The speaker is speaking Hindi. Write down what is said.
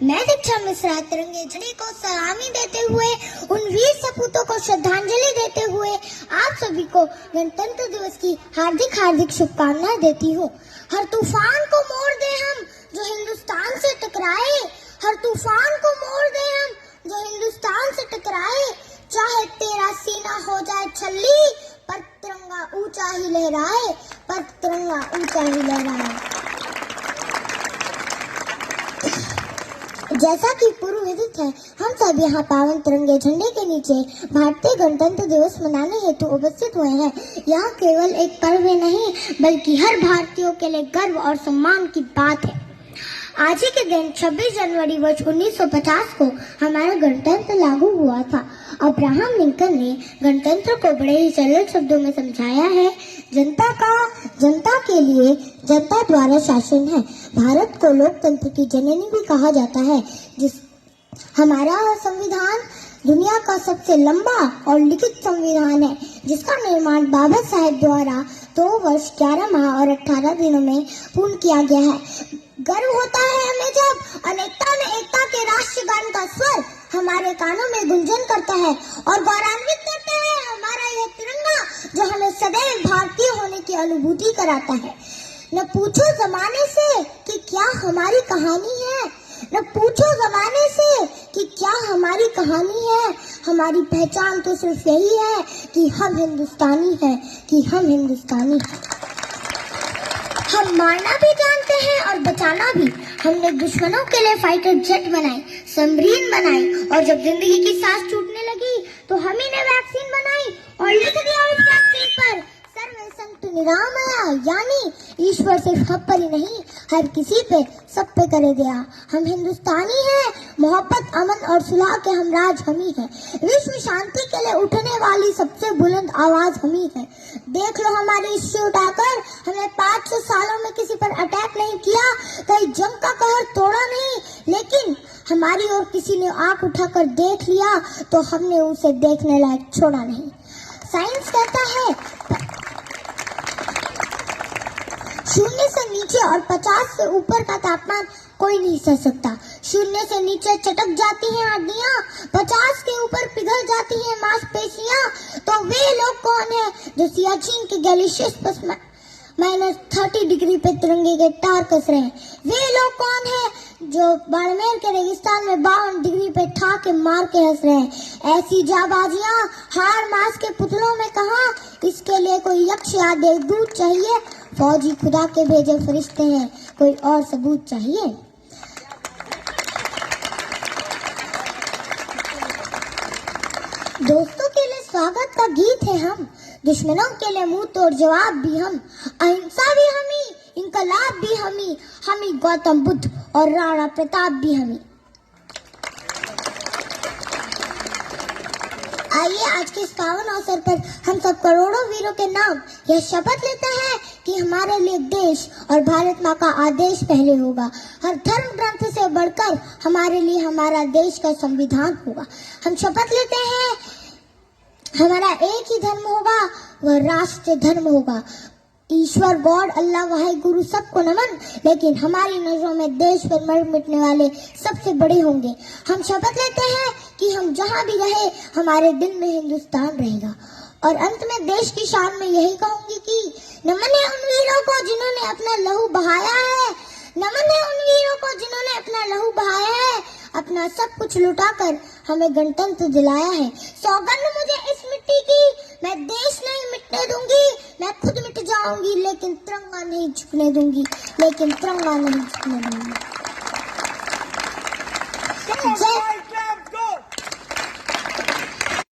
मैं दीक्षा मिश्रा तिरंगे झंडे को सलामी देते हुए उन वीर सपूतों को श्रद्धांजलि देते हुए आप सभी को गणतंत्र दिवस की हार्दिक हार्दिक शुभकामनाएं देती हूँ। हर तूफान को मोड़ दे हम जो हिंदुस्तान से टकराए, हर तूफान को मोड़ दे हम जो हिंदुस्तान से टकराए, चाहे तेरा सीना हो जाए छल्ली पर तिरंगा ऊंचा ही लहराए, पर तिरंगा ऊंचा ही लहराए। जैसा कि पूर्व विदित है, हम सब यहाँ पावन तिरंगे झंडे के नीचे भारतीय गणतंत्र दिवस मनाने हेतु उपस्थित हुए हैं। यह केवल एक पर्व नहीं बल्कि हर भारतीयों के लिए गर्व और सम्मान की बात है। आज ही के दिन 26 जनवरी वर्ष 1950 को हमारा गणतंत्र लागू हुआ था। अब्राहम लिंकन ने गणतंत्र को बड़े ही सरल शब्दों में समझाया है, जनता का, जनता के लिए, जनता द्वारा शासन है। भारत को लोकतंत्र की जननी भी कहा जाता है। हमारा संविधान दुनिया का सबसे लंबा और लिखित संविधान है, जिसका निर्माण बाबा साहेब द्वारा 2 वर्ष 11 माह और 18 दिनों में पूर्ण किया गया है। गर्व होता है हमें जब अनेकता में एकता के राष्ट्रगान का स्वर हमारे कानों में गुंजन करता है और गौरवान्वित करता है हमारा यह तिरंगा, जो हमें सदैव भारतीय होने की अनुभूति कराता है। न पूछो जमाने से कि क्या हमारी कहानी है, न पूछो जमाने से कि क्या हमारी कहानी है। हमारी पहचान तो सिर्फ यही है कि हम हिंदुस्तानी हैं, कि हम हिंदुस्तानी हैं। हम मारना भी जानते हैं और बचाना भी। हमने दुश्मनों के लिए फाइटर जेट बनाए, सबमरीन बनाई, और जब जिंदगी की सांस छूटने लगी तो हम ही ने वैक्सीन बनाई और लिख दिया उस वैक्सीन पर सर्वे संत निरामया, यानी ईश्वर सिर्फ हम पर ही नहीं हर किसी पे, सब पे करे दया। हम हिंदुस्तानी हैं, मोहब्बत, अमन और सुलह के हमराज हम ही हैं। विश्व शांति के लिए उठने वाली सबसे बुलंद आवाज हम ही है। देख लो हमारे इश्यू उठाकर, हमने 500 सालों में किसी पर अटैक नहीं किया, कहीं जंग का कहर तोड़ा नहीं, लेकिन हमारी ओर किसी ने आंख उठाकर देख लिया तो हमने उसे देखने लायक छोड़ा नहीं। साइंस कहता है 0 से नीचे और 50 से ऊपर का तापमान कोई नहीं सह सकता। 0 से नीचे चटक जाती हैं हड्डियां, 50 के ऊपर पिघल जाती हैं मांसपेशियां। तो वे लोग कौन है जो सियाचिन के ग्लेशियर्स पर -30 डिग्री पे तिरंगे के तार कस रहे हैं? वे लोग कौन है जो बाड़मेर के रेगिस्तान में 52 डिग्री पे ठा के मार के हंस रहे हैं? ऐसी जाबाजियां हार मास के पुतलों में कहां? इसके लिए कोई यक्ष या देवदूत चाहिए? फौजी खुदा के भेजे फरिश्ते हैं, कोई और सबूत चाहिए? दोस्तों के लिए स्वागत का गीत है हम, दुश्मनों के लिए मुंह तोड़ जवाब भी हम, अहिंसा भी हमी, इनकलाब भी हमी गौतम बुद्ध और राणा प्रताप भी हमी। आइए आज के इस पावन अवसर पर हम सब करोड़ों वीरों के नाम यह शपथ लेते हैं कि हमारे लिए देश और भारत माँ का आदेश पहले होगा। हर धर्म ग्रंथ से बढ़कर हमारे लिए हमारा देश का संविधान होगा। हम शपथ लेते हैं हमारा एक ही धर्म होगा, वह राष्ट्र धर्म होगा। ईश्वर, गॉड, अल्लाह, वाहे गुरु सबको नमन, लेकिन हमारी नजरों में देश पर मर मिटने वाले सबसे बड़े होंगे। हम शपथ लेते हैं कि हम जहां भी रहे हमारे दिल में हिंदुस्तान रहेगा। और अंत में देश की शान में यही कहूंगी कि नमन है उन वीरों को जिन्होंने अपना लहू बहाया है, नमन है उन वीरों को जिन्होंने अपना लहू बहाया है, अपना सब कुछ लुटाकर हमें गणतंत्र दिलाया है। सौगंध मुझे इस मिट्टी की, मैं देश नहीं मिटने दूंगी, मैं खुद मिट जाऊंगी लेकिन तिरंगा नहीं झुकने दूंगी, लेकिन तिरंगा नहीं झुकने दूंगी।